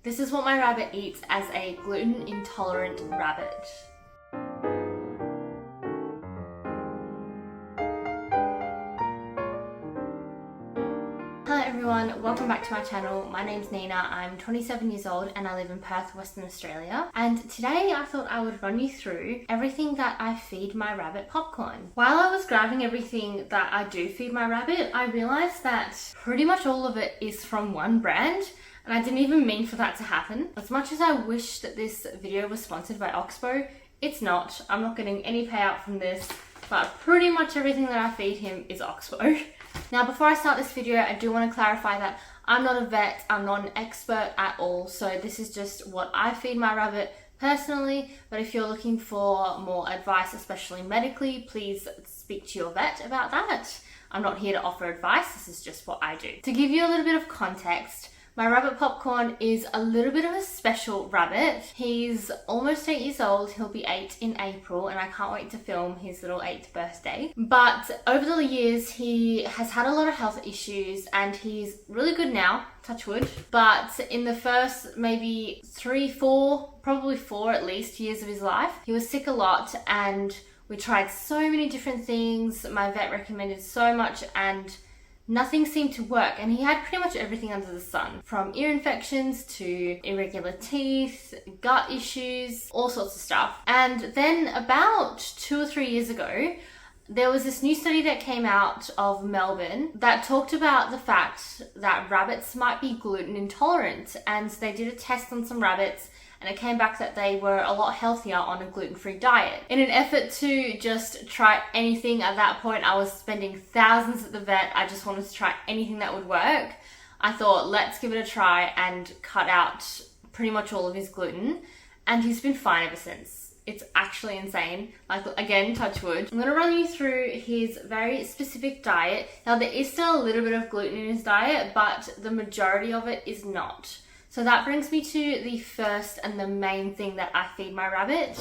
This is what my rabbit eats as a gluten-intolerant rabbit. Hello everyone, welcome back to my channel. My name's Nina, I'm 27 years old and I live in Perth, Western Australia. And today I thought I would run you through everything that I feed my rabbit popcorn. While I was grabbing everything that I do feed my rabbit, I realised that pretty much all of it is from one brand. And I didn't even mean for that to happen. As much as I wish that this video was sponsored by Oxbow, it's not. I'm not getting any payout from this, but pretty much everything that I feed him is Oxbow. Now, before I start this video, I do want to clarify that I'm not a vet, I'm not an expert at all, so this is just what I feed my rabbit personally, but if you're looking for more advice, especially medically, please speak to your vet about that. I'm not here to offer advice, this is just what I do. To give you a little bit of context, my rabbit popcorn is a little bit of a special rabbit. He's almost 8 years old, he'll be 8 in April, and I can't wait to film his little 8th birthday. But over the years, he has had a lot of health issues and he's really good now, touch wood. But in the first maybe 3, 4, probably 4 at least years of his life, he was sick a lot and we tried so many different things. My vet recommended so much and nothing seemed to work, and he had pretty much everything under the sun, from ear infections to irregular teeth, gut issues, all sorts of stuff. And then about 2 or 3 years ago, there was this new study that came out of Melbourne that talked about the fact that rabbits might be gluten intolerant, and they did a test on some rabbits and it came back that they were a lot healthier on a gluten-free diet. In an effort to just try anything, at that point I was spending thousands at the vet, I just wanted to try anything that would work. I thought, let's give it a try and cut out pretty much all of his gluten, and he's been fine ever since. It's actually insane. Like, again, touch wood. I'm gonna run you through his very specific diet. Now, there is still a little bit of gluten in his diet, but the majority of it is not. So that brings me to the first and the main thing that I feed my rabbit.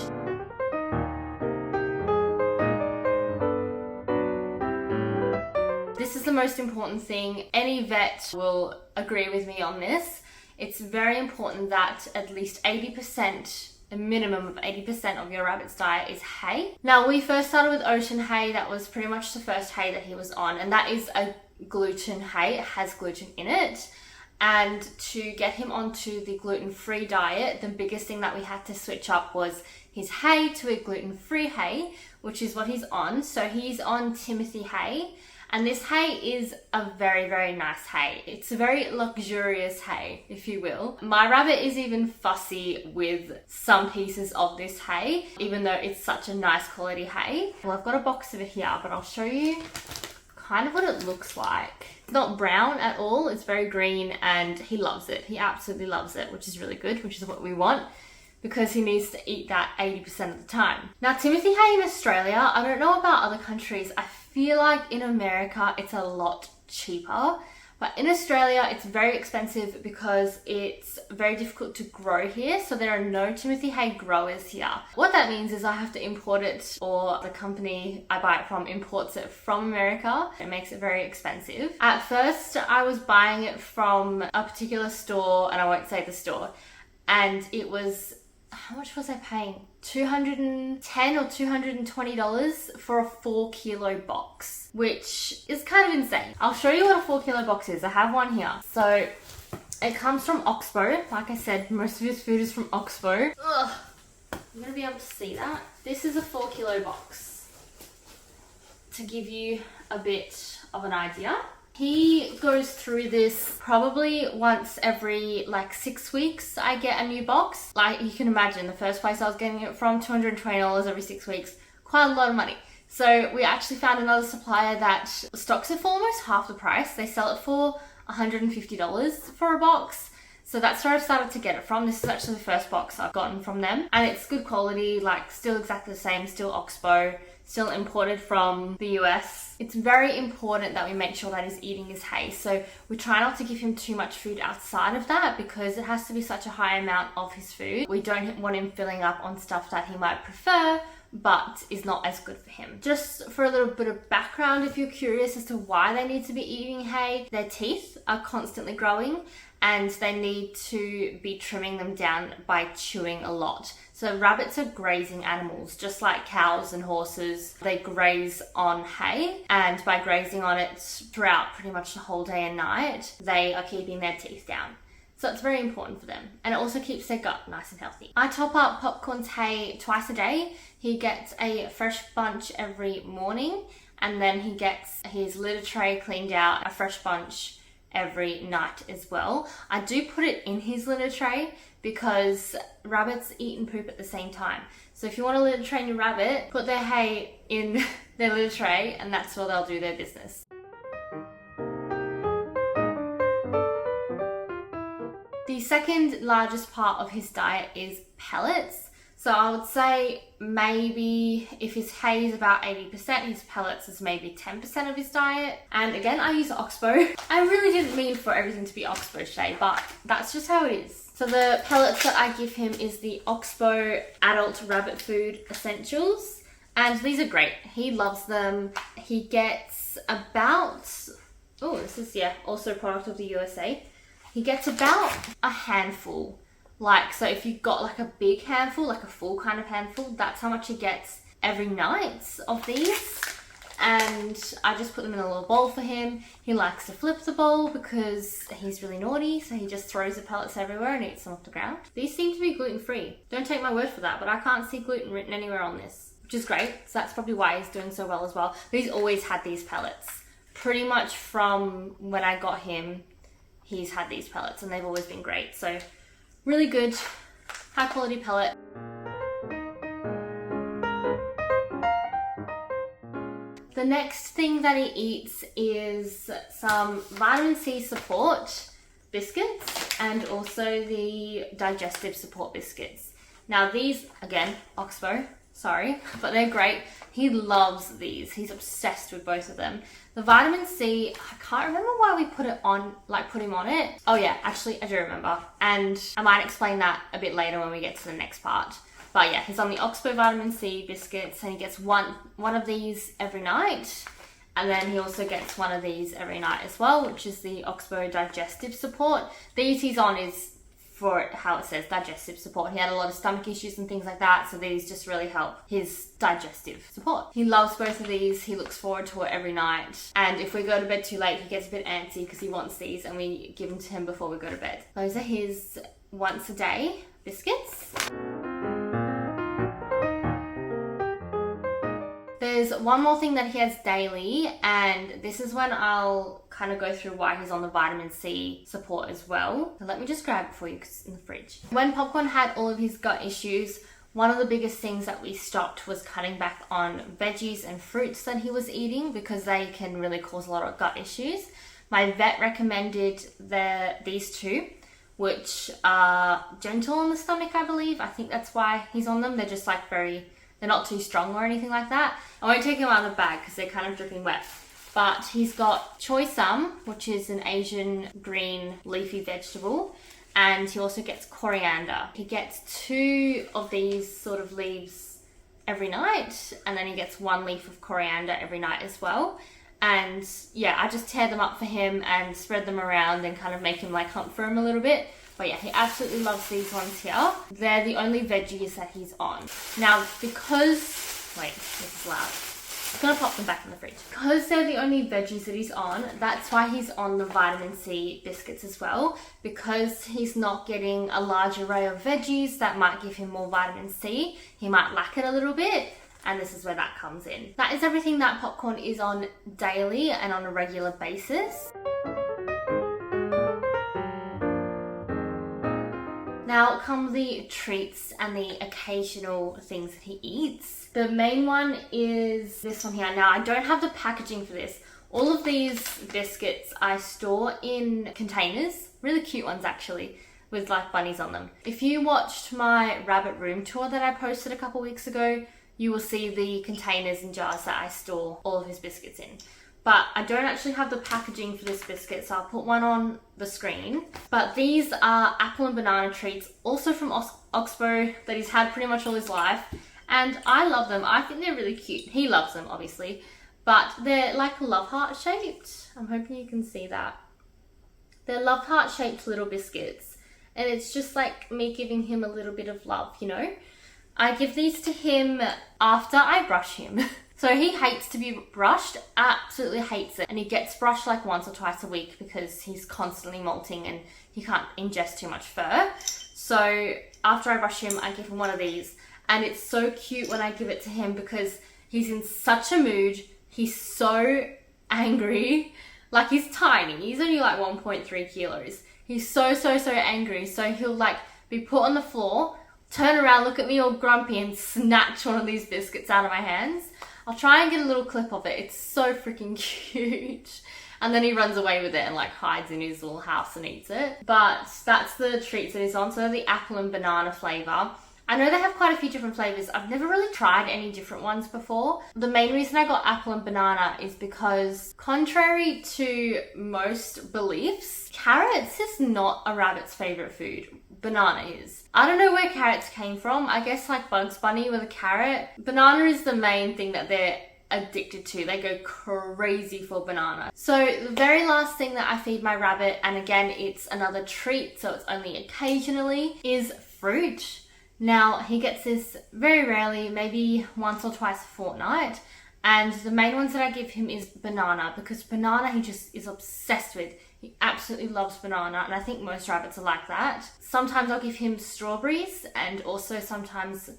This is the most important thing. Any vet will agree with me on this. It's very important that at least 80%, a minimum of 80% of your rabbit's diet is hay. Now, we first started with ocean hay. That was pretty much the first hay that he was on, and that is a gluten hay. It has gluten in it. And to get him onto the gluten-free diet, the biggest thing that we had to switch up was his hay to a gluten-free hay, which is what he's on. So he's on Timothy hay, and this hay is a very, very nice hay. It's a very luxurious hay, if you will. My rabbit is even fussy with some pieces of this hay, even though it's such a nice quality hay. Well, I've got a box of it here, but I'll show you kind of what it looks like. It's not brown at all, it's very green, and he loves it. He absolutely loves it, which is really good, which is what we want, because he needs to eat that 80% of the time. Now, Timothy hay in Australia, I don't know about other countries, I feel like in America it's a lot cheaper, but in Australia it's very expensive because it's very difficult to grow here, so there are no Timothy hay growers here. What that means is I have to import it, or the company I buy it from imports it from America. It makes it very expensive. At first I was buying it from a particular store, and I won't say the store, and it was, how much was I paying? $210 or $220 for a 4 kilo box, which is kind of insane. I'll show you what a 4 kilo box is. I have one here. So it comes from Oxbow. Like I said, most of his food is from Oxbow. Ugh, you're gonna be able to see that. This is a 4 kilo box, to give you a bit of an idea. He goes through this probably once every like 6 weeks. I get a new box. Like you can imagine, the first place I was getting it from, $220 every 6 weeks, quite a lot of money. So we actually found another supplier that stocks it for almost half the price. They sell it for $150 for a box. So that's where I started to get it from. This is actually the first box I've gotten from them. And it's good quality, like still exactly the same, still Oxbow, still imported from the US. It's very important that we make sure that he's eating his hay. So we try not to give him too much food outside of that, because it has to be such a high amount of his food. We don't want him filling up on stuff that he might prefer, but is not as good for him. Just for a little bit of background, if you're curious as to why they need to be eating hay, their teeth are constantly growing and they need to be trimming them down by chewing a lot. So rabbits are grazing animals, just like cows and horses. They graze on hay, and by grazing on it throughout pretty much the whole day and night, they are keeping their teeth down. So it's very important for them. And it also keeps their gut nice and healthy. I top up Popcorn's hay twice a day. He gets a fresh bunch every morning, and then he gets his litter tray cleaned out, a fresh bunch every night as well. I do put it in his litter tray because rabbits eat and poop at the same time. So if you want to litter train your rabbit, put their hay in their litter tray, and that's where they'll do their business. The second largest part of his diet is pellets. So I would say maybe if his hay is about 80%, his pellets is maybe 10% of his diet. And again, I use Oxbow. I really didn't mean for everything to be Oxbow today, but that's just how it is. So the pellets that I give him is the Oxbow Adult Rabbit Food Essentials. And these are great. He loves them. He gets about, oh, this is, yeah, also a product of the USA. He gets about a handful. Like, so if you've got like a big handful, like a full kind of handful, that's how much he gets every night of these. And I just put them in a little bowl for him. He likes to flip the bowl because he's really naughty, so he just throws the pellets everywhere and eats them off the ground. These seem to be gluten-free. Don't take my word for that, but I can't see gluten written anywhere on this, which is great. So that's probably why he's doing so well as well. But he's always had these pellets. Pretty much from when I got him, he's had these pellets and they've always been great. So really good, high quality pellet. The next thing that he eats is some vitamin C support biscuits and also the digestive support biscuits. Now these, again, Oxbow, sorry, but they're great. He loves these. He's obsessed with both of them. The vitamin C, I can't remember why we put it on, like put him on it. Oh yeah, actually I do remember. And I might explain that a bit later when we get to the next part. But yeah, he's on the Oxbow vitamin C biscuits and he gets one of these every night. And then he also gets one of these every night as well, which is the Oxbow digestive support. These he's on is for how it says digestive support. He had a lot of stomach issues and things like that, so these just really help his digestive support. He loves both of these. He looks forward to it every night. And if we go to bed too late, he gets a bit antsy because he wants these and we give them to him before we go to bed. Those are his once a day biscuits. There's one more thing that he has daily, and this is when I'll kind of go through why he's on the vitamin C support as well. So let me just grab it for you because it's in the fridge. When Popcorn had all of his gut issues, one of the biggest things that we stopped was cutting back on veggies and fruits that he was eating because they can really cause a lot of gut issues. My vet recommended these two, which are gentle on the stomach, I believe. I think that's why he's on them. They're just like they're not too strong or anything like that. I won't take them out of the bag because they're kind of dripping wet. But he's got choy sum, which is an Asian green leafy vegetable. And he also gets coriander. He gets 2 of these sort of leaves every night. And then he gets 1 leaf of coriander every night as well. And yeah, I just tear them up for him and spread them around and kind of make him like hunt for him a little bit. But yeah, he absolutely loves these ones here. They're the only veggies that he's on. Now, because, wait, this is loud. I'm gonna pop them back in the fridge. Because they're the only veggies that he's on, that's why he's on the vitamin C biscuits as well. Because he's not getting a large array of veggies that might give him more vitamin C, he might lack it a little bit. And this is where that comes in. That is everything that Popcorn is on daily and on a regular basis. Now come the treats and the occasional things that he eats. The main one is this one here. Now I don't have the packaging for this. All of these biscuits I store in containers, really cute ones actually, with like bunnies on them. If you watched my rabbit room tour that I posted a couple weeks ago, you will see the containers and jars that I store all of his biscuits in. But I don't actually have the packaging for this biscuit, so I'll put one on the screen. But these are apple and banana treats, also from Oxbow, that he's had pretty much all his life. And I love them. I think they're really cute. He loves them, obviously, but they're like love heart shaped. I'm hoping you can see that. They're love heart shaped little biscuits. And it's just like me giving him a little bit of love, you know? I give these to him after I brush him. So he hates to be brushed, absolutely hates it. And he gets brushed like once or twice a week because he's constantly molting and he can't ingest too much fur. So after I brush him, I give him one of these. And it's so cute when I give it to him because he's in such a mood. He's so angry. Like, he's tiny. He's only like 1.3 kilos. He's so angry. So he'll like be put on the floor, turn around, look at me all grumpy and snatch one of these biscuits out of my hands. I'll try and get a little clip of it. It's so freaking cute. And then he runs away with it and like hides in his little house and eats it. But that's the treats that he's on. So the apple and banana flavor. I know they have quite a few different flavors. I've never really tried any different ones before. The main reason I got apple and banana is because, contrary to most beliefs, carrots is not a rabbit's favorite food. Banana is. I don't know where carrots came from. I guess like Bugs Bunny with a carrot. Banana is the main thing that they're addicted to. They go crazy for banana. So the very last thing that I feed my rabbit, and again it's another treat, so it's only occasionally, is fruit. Now, he gets this very rarely, maybe once or twice a fortnight. And the main ones that I give him is banana, because banana he just is obsessed with. He absolutely loves banana, and I think most rabbits are like that. Sometimes I'll give him strawberries and also sometimes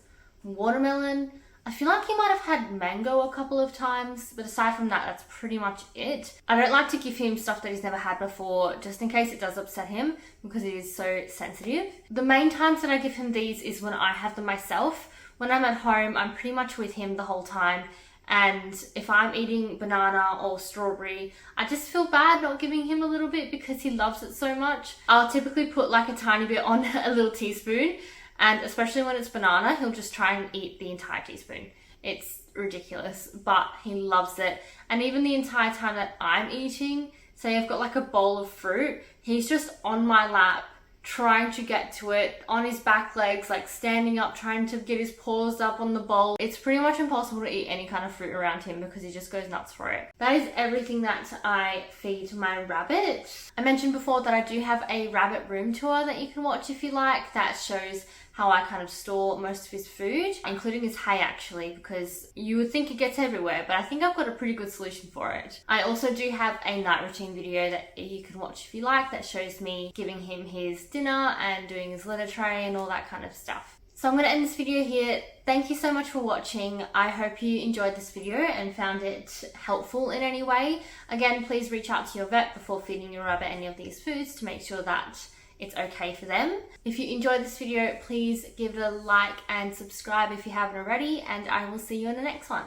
watermelon. I feel like he might have had mango a couple of times, but aside from that, that's pretty much it. I don't like to give him stuff that he's never had before, just in case it does upset him, because he is so sensitive. The main times that I give him these is when I have them myself. When I'm at home, I'm pretty much with him the whole time, and if I'm eating banana or strawberry, I just feel bad not giving him a little bit because he loves it so much. I'll typically put like a tiny bit on a little teaspoon, and especially when it's banana, he'll just try and eat the entire teaspoon. It's ridiculous, but he loves it. And even the entire time that I'm eating, say I've got like a bowl of fruit, he's just on my lap, trying to get to it, on his back legs, like standing up, trying to get his paws up on the bowl. It's pretty much impossible to eat any kind of fruit around him because he just goes nuts for it. That is everything that I feed my rabbit. I mentioned before that I do have a rabbit room tour that you can watch if you like, that shows how I kind of store most of his food, including his hay actually, because you would think it gets everywhere, but I think I've got a pretty good solution for it. I also do have a night routine video that you can watch if you like, that shows me giving him his dinner and doing his litter tray and all that kind of stuff. So I'm going to end this video here. Thank you so much for watching. I hope you enjoyed this video and found it helpful in any way. Again, please reach out to your vet before feeding your rabbit any of these foods to make sure that it's okay for them. If you enjoyed this video, please give it a like and subscribe if you haven't already, and I will see you in the next one.